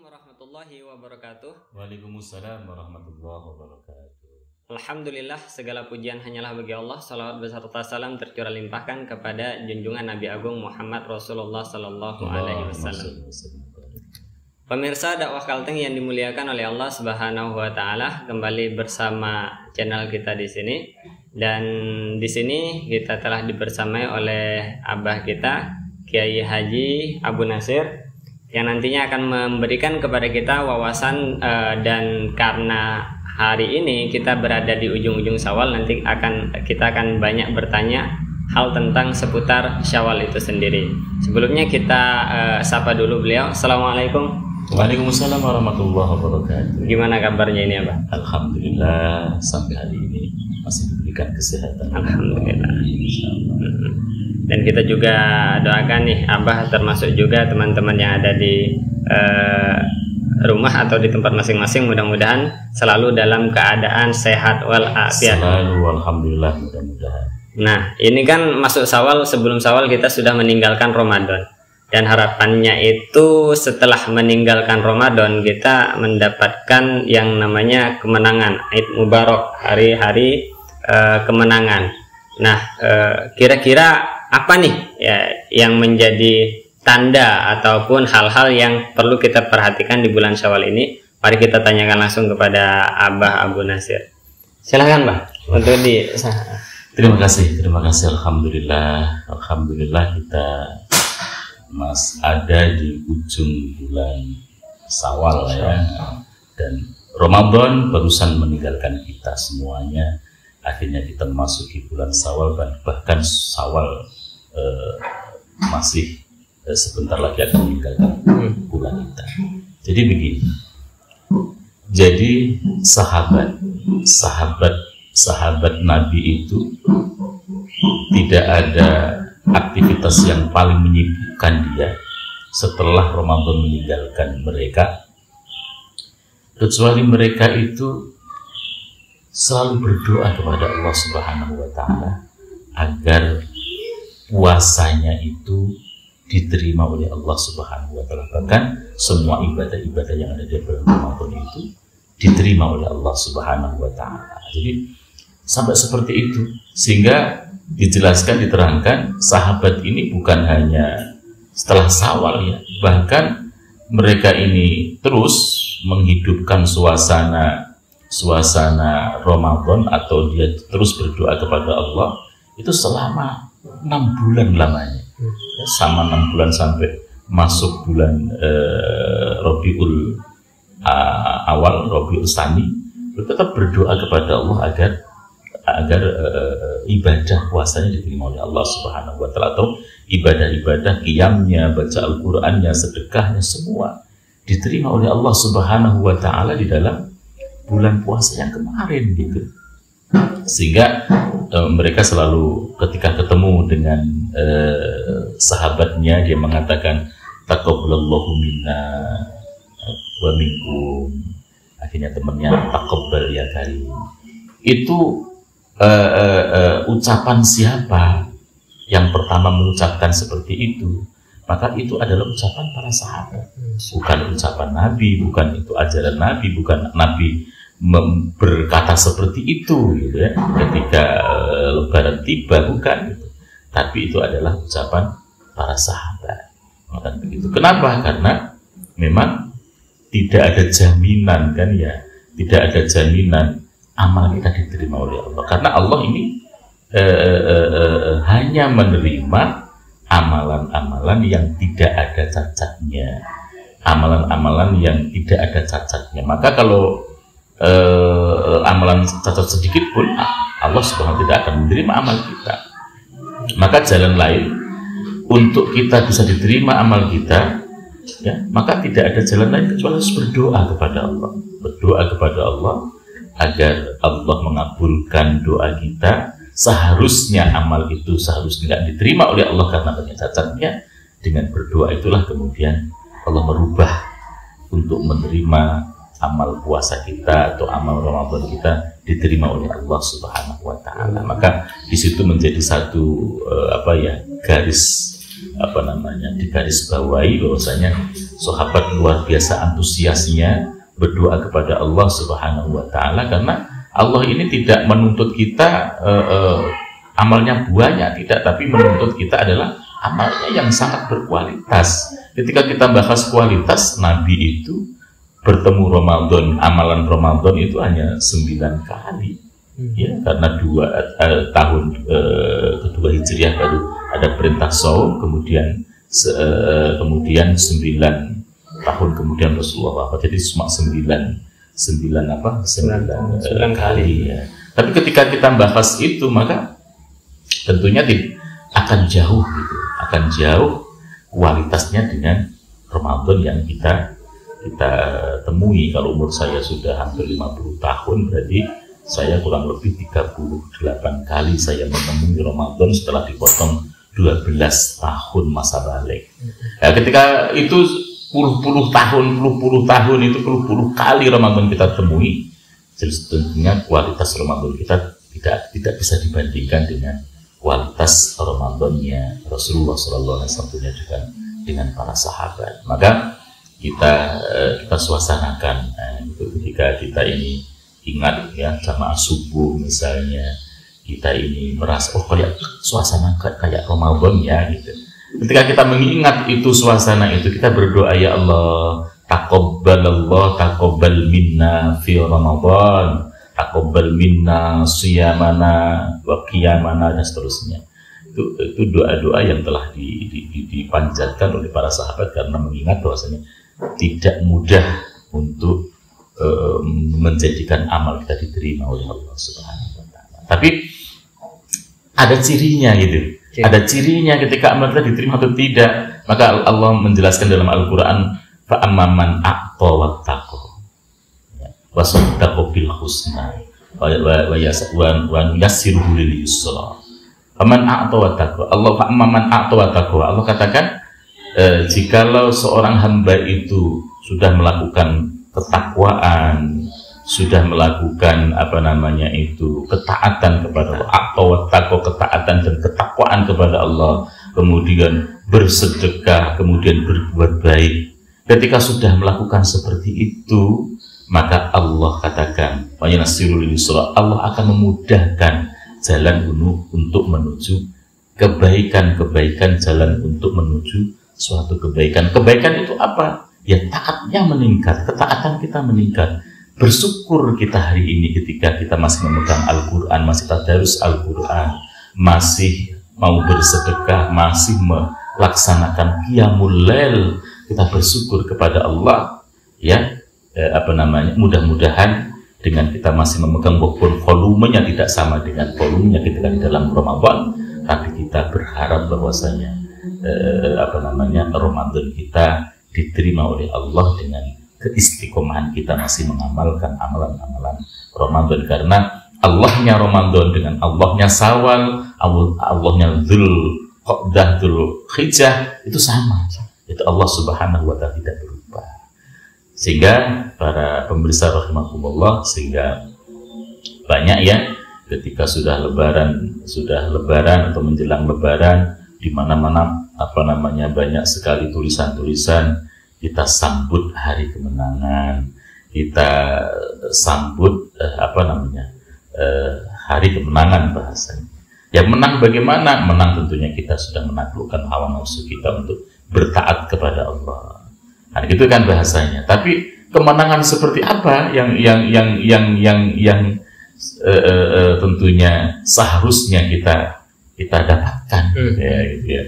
warahmatullahi wabarakatuh. Waalaikumsalam warahmatullahi wabarakatuh. Alhamdulillah, segala pujian hanyalah bagi Allah. Salawat beserta salam tercurah limpahkan kepada junjungan Nabi Agung Muhammad Rasulullah Sallallahu Alaihi Wasallam. Pemirsa dakwah Kalteng yang dimuliakan oleh Allah Subhanahu Wa Taala, kembali bersama channel kita di sini. Dan di sini kita telah dibersamai oleh abah kita, Kiai Haji Abu Nasir, yang nantinya akan memberikan kepada kita wawasan, dan karena hari ini kita berada di ujung-ujung Syawal, nanti kita akan banyak bertanya hal tentang seputar Syawal itu sendiri. Sebelumnya kita sapa dulu beliau. Assalamualaikum. Waalaikumsalam warahmatullahi wabarakatuh. Gimana kabarnya ini, Abah? Alhamdulillah, sampai hari ini masih diberikan kesehatan. Alhamdulillah. Dan kita juga doakan nih Abah, termasuk juga teman-teman yang ada di rumah atau di tempat masing-masing, mudah-mudahan selalu dalam keadaan sehat walafiat. Selalu, alhamdulillah, mudah-mudahan. Nah, ini kan masuk Syawal, sebelum Syawal kita sudah meninggalkan Ramadan. Dan harapannya itu setelah meninggalkan Ramadan kita mendapatkan yang namanya kemenangan, Id Mubarak, hari-hari kemenangan. Nah, kira-kira apa nih ya yang menjadi tanda ataupun hal-hal yang perlu kita perhatikan di bulan Syawal ini? Mari kita tanyakan langsung kepada Abah Abu Nasir. Silakan, Bah. Untuk Terima kasih. Alhamdulillah kita ada di ujung bulan Syawal ya, dan Ramadan barusan meninggalkan kita semuanya. Akhirnya kita memasuki bulan Syawal, dan bahkan Syawal masih sebentar lagi akan meninggalkan bulan kita. Jadi begini, jadi sahabat Nabi itu tidak ada aktivitas yang paling menyibukkan dia setelah Ramadan meninggalkan mereka, kecuali mereka itu selalu berdoa kepada Allah Subhanahu wa Ta'ala agar puasanya itu diterima oleh Allah Subhanahu wa Ta'ala. Bahkan semua ibadah-ibadah yang ada di bulan Ramadan itu diterima oleh Allah Subhanahu wa Ta'ala. Jadi sampai seperti itu, sehingga dijelaskan, diterangkan, sahabat ini bukan hanya setelah Syawal ya, bahkan mereka ini terus menghidupkan suasana Ramadan, atau dia terus berdoa kepada Allah itu selama 6 bulan lamanya, sama 6 bulan sampai masuk bulan Rabiul Awal, Rabiul Tsani, tetap berdoa kepada Allah agar ibadah puasanya diterima oleh Allah Subhanahu wa Ta'ala, atau ibadah-ibadah qiyamnya, baca Al-Qur'annya, sedekahnya, semua diterima oleh Allah Subhanahu wa Ta'ala di dalam bulan puasa yang kemarin gitu. Sehingga mereka selalu ketika ketemu dengan sahabatnya, dia mengatakan taqabbalallahu minna wa minkum. Akhirnya temannya taqabbal ya karim. Itu ucapan siapa yang pertama mengucapkan seperti itu? Maka itu adalah ucapan para sahabat, bukan ucapan Nabi, bukan itu ajaran Nabi, bukan Nabi berkata seperti itu gitu ya, ketika Lebaran tiba, bukan gitu. Tapi itu adalah ucapan para sahabat. Maka begitu. Kenapa? Karena memang tidak ada jaminan kan ya, tidak ada jaminan amal kita diterima oleh Allah, karena Allah ini hanya menerima amalan-amalan yang tidak ada cacatnya, amalan-amalan yang tidak ada cacatnya. Maka kalau amalan cacat sedikit pun, Allah Subhanahu tidak akan menerima amal kita. Maka jalan lain untuk kita bisa diterima amal kita ya, maka tidak ada jalan lain kecuali harus berdoa kepada Allah, berdoa kepada Allah agar Allah mengabulkan doa kita. Seharusnya amal itu seharusnya tidak diterima oleh Allah karena banyak cacatnya. Dengan berdoa itulah kemudian Allah merubah untuk menerima amal puasa kita atau amal Ramadan kita diterima oleh Allah Subhanahu wa Ta'ala. Maka di situ menjadi satu garis digaris bawahi bahwasanya sahabat luar biasa antusiasnya berdoa kepada Allah Subhanahu wa taala, karena Allah ini tidak menuntut kita amalnya banyak, tidak, tapi menuntut kita adalah amalnya yang sangat berkualitas. Ketika kita bahas kualitas, Nabi itu bertemu Ramadan, amalan Ramadan itu hanya 9 kali. Ya, karena tahun kedua Hijriah baru ada perintah shaum, kemudian 9 tahun kemudian Rasulullah wafat, jadi cuma 9 kali ya. Tapi ketika kita bahas itu, maka tentunya akan jauh gitu, akan jauh kualitasnya dengan Ramadan yang kita temui. Kalau umur saya sudah hampir 50 tahun, berarti saya kurang lebih 38 kali saya menemui Ramadan setelah dipotong 12 tahun masa balik. Ya, ketika itu puluh tahun itu puluh kali Ramadan kita temui, jadi tentunya kualitas Ramadan kita tidak bisa dibandingkan dengan kualitas Ramadannya Rasulullah SAW dengan para sahabat. Maka kita suasanakan ketika kita ini ingat ya, jamaah subuh misalnya, kita ini merasa kayak suasana kayak Ramadan ya gitu. Ketika kita mengingat itu suasana itu, kita berdoa, ya Allah, taqabbal minna fi Ramadan, taqabbal minna siyamana wa qiyamana, dan seterusnya. Itu doa-doa yang telah dipanjatkan oleh para sahabat, karena mengingat bahwasanya tidak mudah untuk menjadikan amal kita diterima oleh Allah Subhanahu wa taala. Tapi ada cirinya gitu. Ada cirinya ketika amal kita diterima atau tidak. Maka Allah menjelaskan dalam Al-Qur'an, fa amman a'ta wattaqa wa saddaqa bil husna wa yassiruhu lil yusra. Faman a'ta wattaqa. Allah fa amman a'ta wattaqa. Allah katakan, jikalau seorang hamba itu sudah melakukan ketakwaan, sudah melakukan ketaatan kepada Allah, atau ketaatan dan ketakwaan kepada Allah, kemudian bersedekah, kemudian berbuat baik. Ketika sudah melakukan seperti itu, maka Allah katakan, Allah akan memudahkan jalan untuk menuju kebaikan, jalan untuk menuju suatu kebaikan. Kebaikan itu apa? Ya, taatnya meningkat, ketaatan kita meningkat. Bersyukur kita hari ini ketika kita masih memegang Al-Quran, masih tadarus Al-Quran, masih mau bersedekah, masih melaksanakan qiyamul lail. Kita bersyukur kepada Allah, ya, mudah-mudahan dengan kita masih memegang, walaupun volumenya tidak sama dengan volumenya ketika di dalam Ramadan, tapi kita berharap bahwasanya Ramadan kita diterima oleh Allah dengan keistiqomahan kita masih mengamalkan amalan-amalan Ramadan, karena Allahnya Ramadan dengan Allahnya Syawal, Allahnya Dzulqa'dah, Dzulhijjah itu sama. Itu Allah Subhanahu wa taala tidak berubah. Sehingga para pemirsa rahimakumullah, sehingga banyak ya ketika sudah lebaran atau menjelang lebaran, di mana-mana banyak sekali tulisan-tulisan, kita sambut hari kemenangan, kita sambut hari kemenangan bahasanya. Ya, menang bagaimana? Menang tentunya kita sudah menaklukkan hawa nafsu kita untuk bertaat kepada Allah. Nah, gitu kan bahasanya. Tapi kemenangan seperti apa yang tentunya seharusnya kita dapatkan, ya, gitu ya.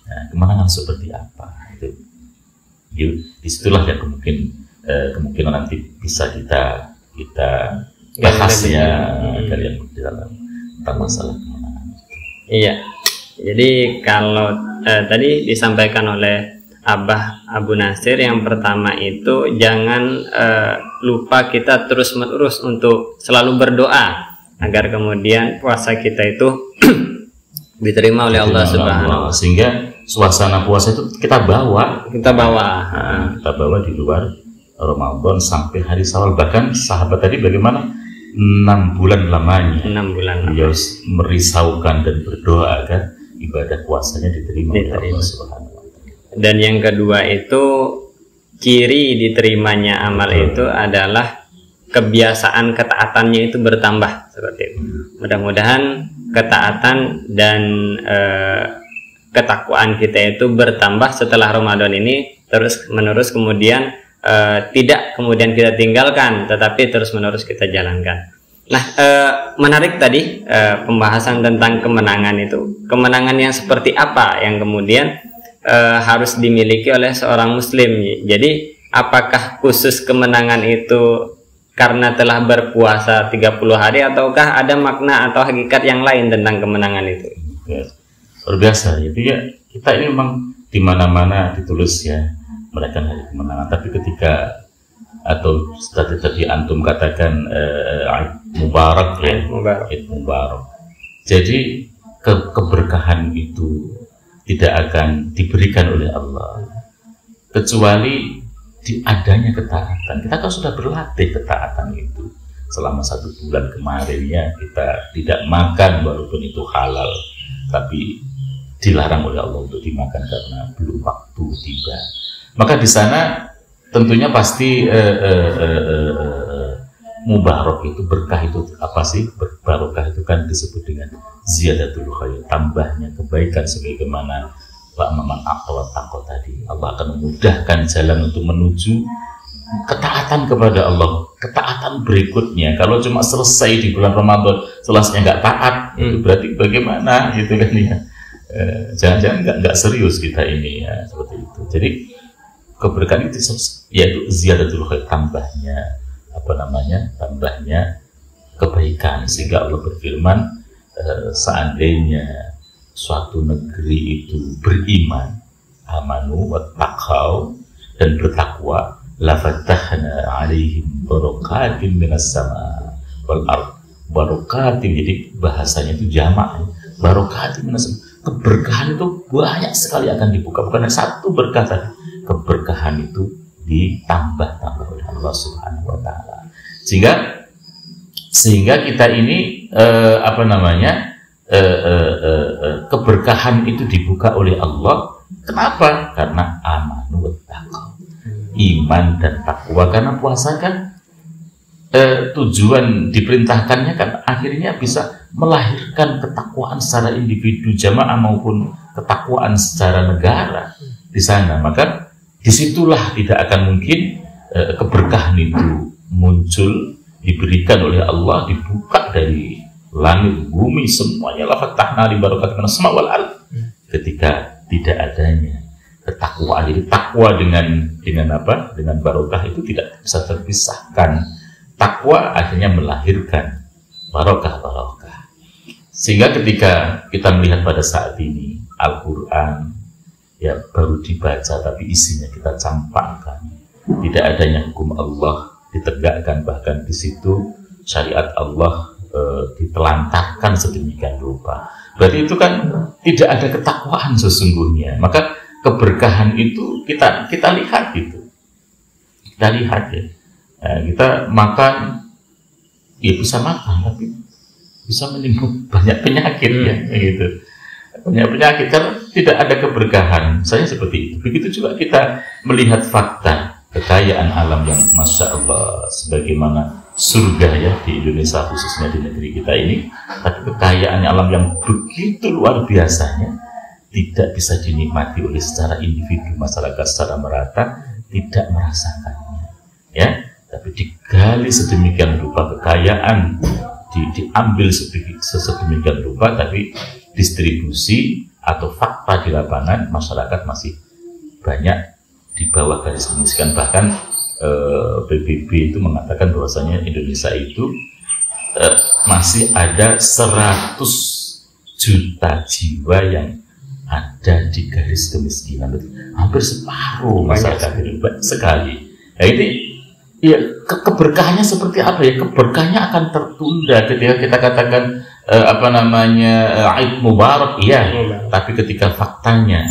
Nah, kemenangan seperti apa itu? Disitulah yang kemungkinan nanti bisa kita bahas ya, kalian di dalam tentang masalah kemenangan. Iya. Jadi kalau tadi disampaikan oleh Abah Abu Nasir, yang pertama itu jangan lupa kita terus-menerus untuk selalu berdoa agar kemudian puasa kita itu diterima oleh Allah Subhanahu wa taala. Sehingga suasana puasa itu kita bawa di luar Ramadan sampai hari Syawal. Bahkan sahabat tadi bagaimana 6 bulan lamanya. 6 bulan. Dia merisaukan dan berdoa agar ibadah puasanya diterima oleh Allah Subhanahu wa taala. Dan yang kedua itu ciri diterimanya amal itu adalah kebiasaan ketaatannya itu bertambah seperti itu. Mudah-mudahan ketaatan dan ketakwaan kita itu bertambah setelah Ramadan ini terus menerus, kemudian tidak kemudian kita tinggalkan, tetapi terus menerus kita jalankan. Nah, menarik tadi pembahasan tentang kemenangan itu. Kemenangan yang seperti apa yang kemudian harus dimiliki oleh seorang muslim. Jadi apakah khusus kemenangan itu karena telah berpuasa 30 hari, ataukah ada makna atau hakikat yang lain tentang kemenangan itu? Ya, luar biasa. Jadi ya, kita ini memang di mana-mana ditulis ya merayakan hari kemenangan. Tapi ketika atau tadi antum katakan Mubarak ya, Eid Mubarak. Jadi keberkahan itu tidak akan diberikan oleh Allah kecuali di adanya ketaatan. Kita kan sudah berlatih ketaatan itu selama 1 bulan kemarin ya, kita tidak makan walaupun itu halal, tapi dilarang oleh Allah untuk dimakan karena belum waktu tiba. Maka di sana tentunya pasti mubarak itu, berkah itu apa sih? Barokah itu kan disebut dengan ziyadatul khair, tambahnya kebaikan, sebagaimana Pak Maman Aqwa Taqwa tadi. Allah akan memudahkan jalan untuk menuju ketaatan kepada Allah, ketaatan berikutnya. Kalau cuma selesai di bulan Ramadan, selesai nggak taat, itu berarti bagaimana gitu kan ya? Jangan-jangan nggak serius kita ini ya, seperti itu. Jadi keberkahan itu yaitu ziyadatul khair, tambahnya tambahnya kebaikan, sehingga Allah berfirman, seandainya suatu negeri itu beriman, amanu wa taqaw, dan bertakwa, la fatahna alaihim barakatin minas sama wal ard. Barakatin, jadi bahasanya itu jamak, barakatin minas sama. Keberkahan itu banyak sekali akan dibuka, bukan satu berkah tadi. Keberkahan itu ditambah-tambah oleh Allah Subhanahu wa taala. Sehingga kita ini keberkahan itu dibuka oleh Allah. Kenapa? Karena amanu wa taqwa, iman dan takwa. Karena puasa kan tujuan diperintahkannya kan akhirnya bisa melahirkan ketakwaan secara individu jamaah maupun ketakwaan secara negara di sana. Maka disitulah tidak akan mungkin keberkahan itu muncul, diberikan oleh Allah, dibuka dari langit bumi semuanya, la fatahna li barakatin minas sama wal ard. Ketika tidak adanya ketakwaan, jadi takwa dengan apa? Dengan barokah itu tidak bisa terpisahkan. Takwa akhirnya melahirkan barokah. Sehingga ketika kita melihat pada saat ini Al-Quran ya baru dibaca tapi isinya kita campakkan, tidak adanya hukum Allah ditegakkan, bahkan di situ syariat Allah ditelantarkan sedemikian rupa. Berarti itu kan tidak ada ketakwaan sesungguhnya. Maka keberkahan itu kita lihat gitu. Kita lihat ya. Nah, kita makan ya bisa makan tapi bisa menimbulkan banyak penyakit ya gitu. Banyak penyakit karena tidak ada keberkahan. Saya seperti itu. Begitu juga kita melihat fakta kekayaan alam yang masya Allah, sebagaimana surga ya di Indonesia, khususnya di negeri kita ini. Tapi kekayaan alam yang begitu luar biasanya tidak bisa dinikmati oleh secara individu, masyarakat secara merata tidak merasakannya ya. Tapi digali sedemikian rupa kekayaan, diambil sedemikian rupa, tapi distribusi atau fakta di lapangan masyarakat masih banyak di bawah garis kemiskinan. Bahkan PBB itu mengatakan bahwasanya Indonesia itu masih ada 100 juta jiwa yang ada di garis kemiskinan. Hampir separuh masyarakat itu, banyak sekali. Nah ini ya keberkahannya seperti apa ya? Keberkahannya akan tertunda ketika kita katakan Eid Mubarak, iya. Tapi ketika faktanya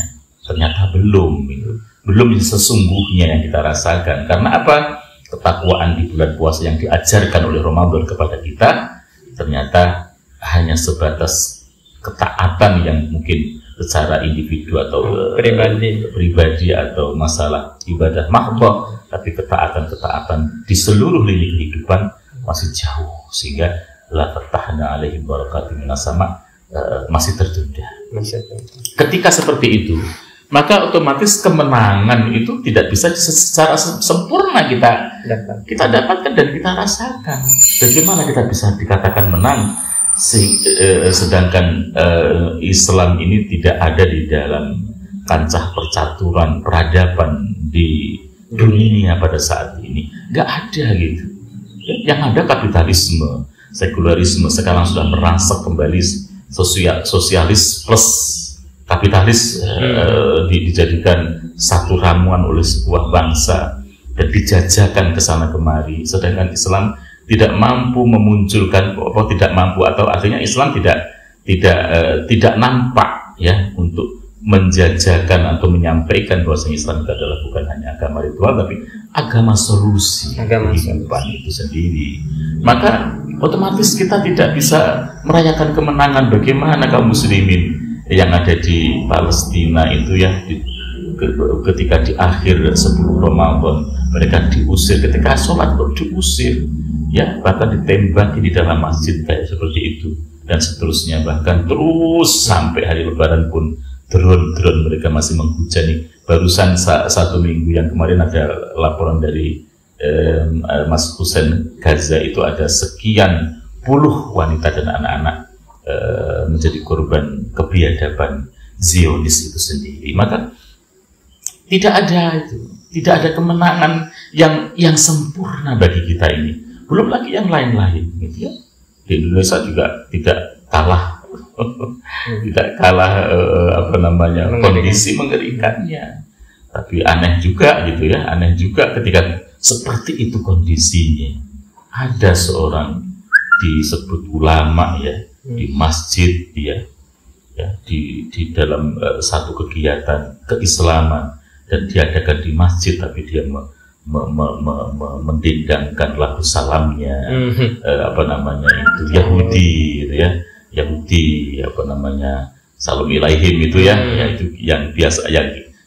ternyata belum sesungguhnya yang kita rasakan. Karena apa? Ketakwaan di bulan puasa yang diajarkan oleh Ramadan kepada kita ternyata hanya sebatas ketaatan yang mungkin secara individu atau pribadi atau masalah ibadah mahdhah, tapi ketaatan di seluruh lini kehidupan masih jauh, sehingga la fatahna alaihim barakatim minas sama masih tertunda. Ketika seperti itu, maka otomatis kemenangan itu tidak bisa secara sempurna kita dapatkan dan kita rasakan. Bagaimana kita bisa dikatakan menang sedangkan Islam ini tidak ada di dalam kancah percaturan peradaban di dunia pada saat ini? Nggak ada gitu. Yang ada kapitalisme, sekularisme sekarang sudah merangsek kembali sosialis plus kapitalis, dijadikan satu ramuan oleh sebuah bangsa dan dijajakan ke sana kemari, sedangkan Islam tidak mampu memunculkan atau artinya Islam tidak nampak ya untuk menjajakan atau menyampaikan bahwasanya Islam itu adalah bukan hanya agama ritual tapi agama solusi kehidupan itu sendiri. Maka otomatis kita tidak bisa merayakan kemenangan bagaimana kaum muslimin yang ada di Palestina itu ya, ketika di akhir 10 Ramadan mereka diusir, ketika sholat kok diusir ya, bahkan ditembaki di dalam masjid kayak seperti itu dan seterusnya, bahkan terus sampai hari Lebaran pun drone mereka masih menghujani. Barusan 1 minggu yang kemarin ada laporan dari Mas Husain, Gaza itu ada sekian puluh wanita dan anak-anak menjadi korban kebiadaban Zionis itu sendiri. Maka tidak ada kemenangan yang sempurna bagi kita ini. Belum lagi yang lain-lain gitu ya. Di Indonesia juga tidak kalah kondisi mengerikannya. Tapi aneh juga gitu ya, ketika seperti itu kondisinya. Ada seorang disebut ulama ya, di masjid dia ya, di dalam satu kegiatan keislaman dan diadakan di masjid, tapi dia mendendangkan lagu salamnya Yahudi gitu ya, salam ilaihim itu ya, itu yang biasa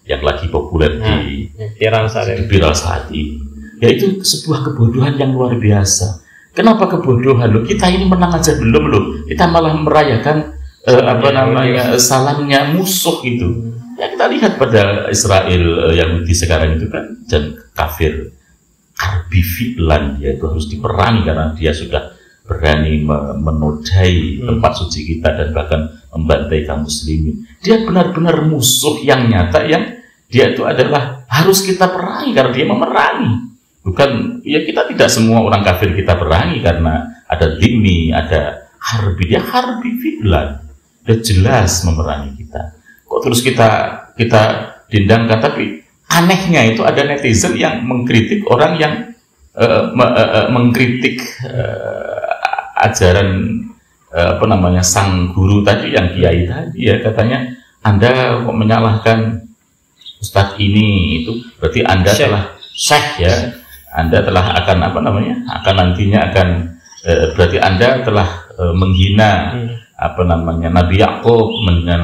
yang lagi populer di viral saat ini. Ya itu sebuah kebodohan yang luar biasa. Kenapa kebodohan? Loh, kita ini menang aja belum loh, kita malah merayakan salamnya musuh itu. Ya kita lihat pada Israel Yahudi sekarang itu kan, dan kafir harbi fi'lan, dia itu harus diperangi karena dia sudah berani menodai tempat suci kita dan bahkan membantai kaum muslimin. Dia benar-benar musuh yang nyata, yang dia itu adalah harus kita perangi karena dia memerangi. Bukan, ya kita tidak semua orang kafir kita perangi karena ada dhimmi, ada harbi. Dia harbi fi'lan, dia jelas memerangi kita. Kok terus kita dendangkan? Tapi anehnya itu ada netizen yang mengkritik orang yang mengkritik ajaran sang guru tadi, yang kiai tadi ya, katanya Anda kok menyalahkan Ustadz ini itu, berarti Anda telah syekh ya, Anda telah berarti Anda telah menghina Nabi Yakub, menghina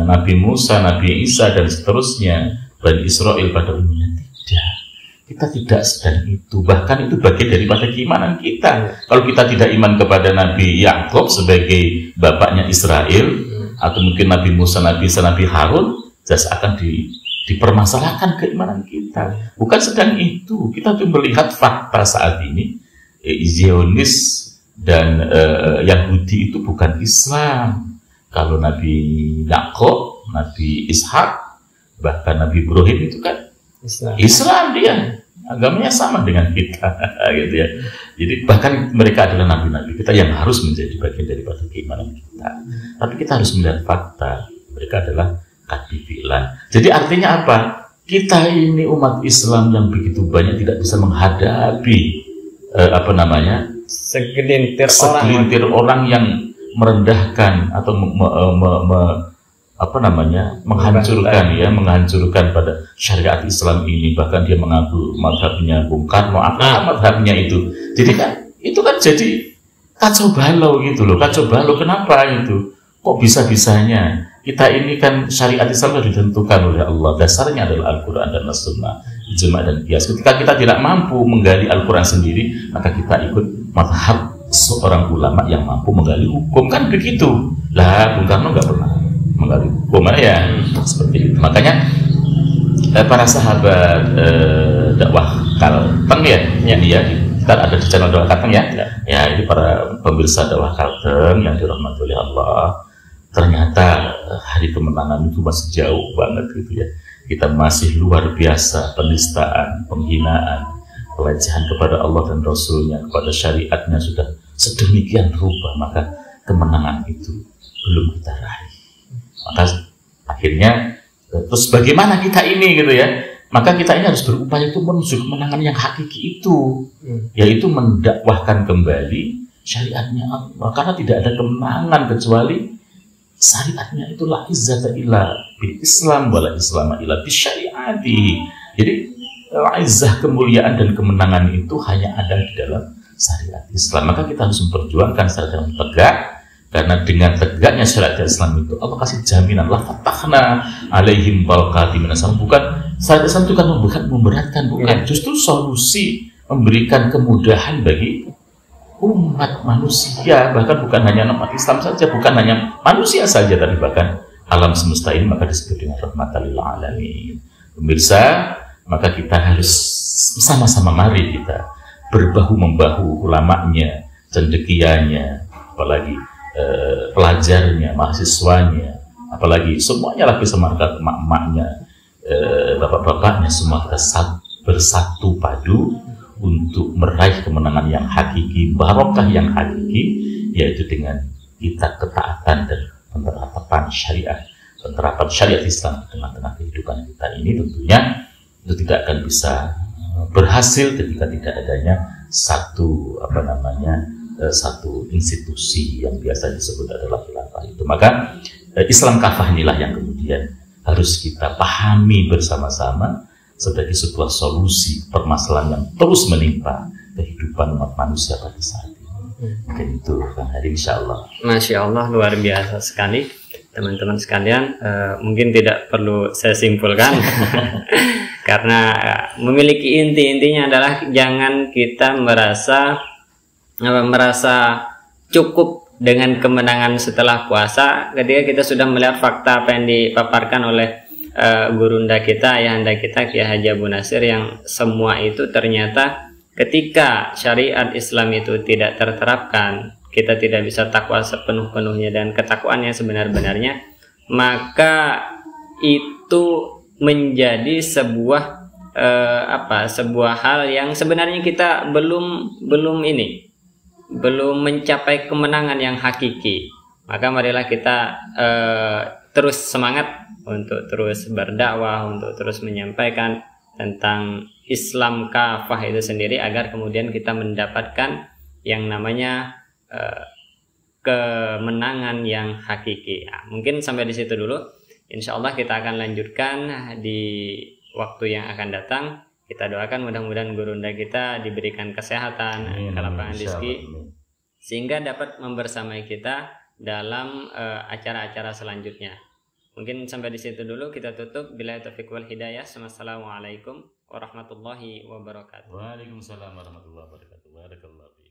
Nabi Musa, Nabi Isa dan seterusnya, Bani Israel pada umumnya. Kita tidak sedang itu, bahkan itu bagian daripada keimanan kita. Kalau kita tidak iman kepada Nabi Yakub sebagai bapaknya Israel, atau mungkin Nabi Musa, Nabi Isa, Nabi Harun, jelas akan dipermasalahkan keimanan kita. Bukan sedang itu, kita tuh melihat fakta saat ini, Zionis dan Yahudi itu bukan Islam. Kalau Nabi Yakub, Nabi Ishak, bahkan Nabi Ibrahim itu kan Islam dia, agamanya sama dengan kita gitu ya. Jadi bahkan mereka adalah nabi-nabi kita yang harus menjadi bagian daripada keimanan kita. Tapi kita harus melihat fakta, mereka adalah kadifilan. Jadi artinya apa? Kita ini umat Islam yang begitu banyak tidak bisa menghadapi segelintir orang yang merendahkan atau menghancurkan pada syariat Islam ini. Bahkan dia mengaku mazhabnya Bung Karno, mazhabnya itu. Jadi kan itu kan jadi kacau balau gitu loh. Kacau balau kenapa itu? kok bisa-bisanya kita ini kan syariat Islam sudah ditentukan oleh Allah, dasarnya adalah Al-Quran dan As-Sunnah, ijma dan qiyas. Ketika kita tidak mampu menggali Al-Quran sendiri, maka kita ikut mazhab seorang ulama yang mampu menggali hukum, kan begitu lah. Bung Karno nggak pernah menggali hukum ya, seperti itu. Makanya para sahabat dakwah Kalteng ya, kita ada di channel dakwah Kalteng ya. Ya, ini para pemirsa dakwah Kalteng yang dirahmati oleh Allah. Ternyata hari kemenangan itu masih jauh banget gitu ya. Kita masih luar biasa penistaan, penghinaan, pelecehan kepada Allah dan Rasulnya, kepada syariatnya sudah sedemikian rupa, maka kemenangan itu belum kita raih. Maka akhirnya terus bagaimana kita ini gitu ya, maka kita ini harus berupaya itu menuju kemenangan yang hakiki itu, yaitu mendakwahkan kembali syariatnya Allah, karena tidak ada kemenangan kecuali syariatnya. Itulah izzata illa bil Islam wala islama illa bi syariati. Jadi izzah, kemuliaan dan kemenangan itu hanya ada di dalam syariat Islam. Maka kita harus memperjuangkan secara dengan tegak, karena dengan tegaknya syariat Islam itu Allah kasih jaminan la fatahna alaihim barakatim minas sama. Bukan syariat Islam itu kan memberatkan, bukan, justru solusi, memberikan kemudahan bagi umat manusia, bahkan bukan hanya umat Islam saja, bukan hanya manusia saja, tapi bahkan alam semesta ini maka disebut dengan rahmatan lil alamin. Pemirsa, maka kita harus sama-sama, mari kita berbahu membahu, ulamanya, cendekianya, apalagi pelajarnya, mahasiswanya, apalagi semuanya, lagi semarga emak-emaknya, bapak-bapaknya, semua kita bersatu padu untuk meraih kemenangan yang hakiki, barokah yang hakiki, yaitu dengan kita ketaatan dan penerapan syariat Islam di tengah-tengah kehidupan kita ini. Tentunya itu tidak akan bisa berhasil ketika tidak adanya satu satu institusi yang biasa disebut adalah khilafah itu. Maka Islam kafah inilah yang kemudian harus kita pahami bersama-sama sebagai sebuah solusi permasalahan yang terus menimpa kehidupan umat manusia pada saat ini. Mungkin itu Kang Hadi, insya Allah. Masya Allah, luar biasa sekali teman-teman sekalian. Mungkin tidak perlu saya simpulkan karena memiliki intinya adalah jangan kita merasa cukup dengan kemenangan setelah puasa ketika kita sudah melihat fakta apa yang dipaparkan oleh gurunda kita, ayahanda kita Kiai Haji Abu Nasir, yang semua itu ternyata ketika syariat Islam itu tidak terterapkan, kita tidak bisa takwa sepenuh-penuhnya dan ketakwaan yang sebenar-benarnya, maka itu menjadi sebuah sebuah hal yang sebenarnya kita belum mencapai kemenangan yang hakiki. Maka marilah kita terus semangat untuk terus berdakwah, untuk terus menyampaikan tentang Islam kafah itu sendiri, agar kemudian kita mendapatkan yang namanya kemenangan yang hakiki. Nah, mungkin sampai di situ dulu. Insya Allah kita akan lanjutkan di waktu yang akan datang. Kita doakan mudah-mudahan gurunda kita diberikan kesehatan, kelapangan rezeki, sehingga dapat membersamai kita dalam acara-acara selanjutnya. Mungkin sampai di situ dulu, kita tutup. Billahi taufiq wal hidayah. Wassalamualaikum warahmatullahi wabarakatuh. Waalaikumsalam warahmatullahi wabarakatuh.